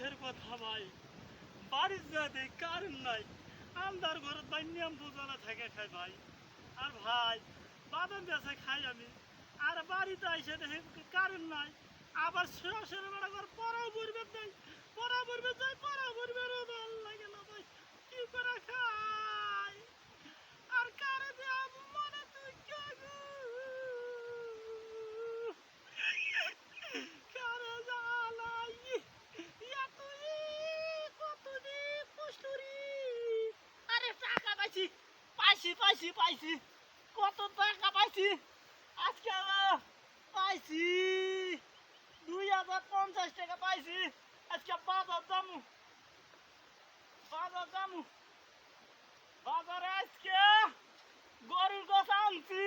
দুঃখের কথা ভাই, বাড়ির যাতে কারেন্ট নাই, আমদার ঘরত ভাই নিয়ম বোঝানা থাকে খাই ভাই। আর ভাই বাদাম বেচে খাই আমি, আর বাড়িতে আইসে দেখে কারেন্ট নাই, আবার শেষের বেড়া ঘর পড়াও পড়বে নাই, পড়া পড়বে যাই পড়া পড়বে ভাল লাগে না ভাই, কি করে খাই আর কারে দিয়ে মনে তুই কারে জ্বালাই এতই কতদিন কষ্টরি। আরে টাকা পাইছি পাইছি পাইছি পাইছি, কত টাকা পাইছি আজকে পাইছি 2050 টাকা পাইছি। আজকে বাজার যামু, বাজার যামু, বাজারে আজকে গরুর গোছ আনছি,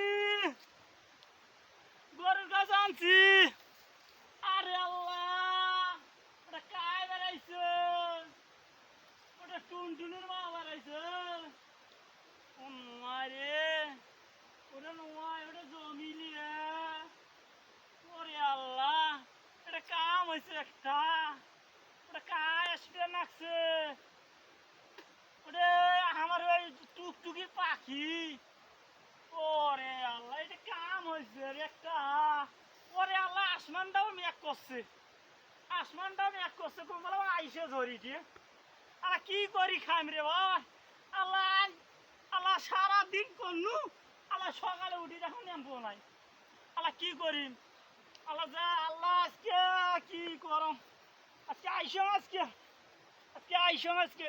গরুর গোছ আনছি। আরে আল্লাহ, ওটা কায় বেড়াইছে, ওটা টুনটুনির মা বেড়াইছে। ও মারে, ওটা নয়, ওটা জমিলিয়ে। ওরে আল্লাহ, এটা কাম হয়েছে একটা, ওটা কায় আসবে নাকছে, ওটা আমার ওই টুকটুকির পাখি। ওরে আল্লাহ, এটা কাম হয়েছে একটা। ওরে আল্লাহ, আসমানটাও মেঘ করছে, আসমানটাও মেঘ করছে, কোনবেলা আইসে ধরি দিয়ে। আল্লাহ কি করি খাইম রে ভাই, আল্লাহ আল্লাহ সারাদিন করলু, আল্লাহ সকালে উঠি দেখুন নেমবো নাই। আল্লাহ কি করিম, আল্লাহ যা আল্লাহ আজকে কি করম, আজকে আইসম, আজকে আজকে আইসম আজকে।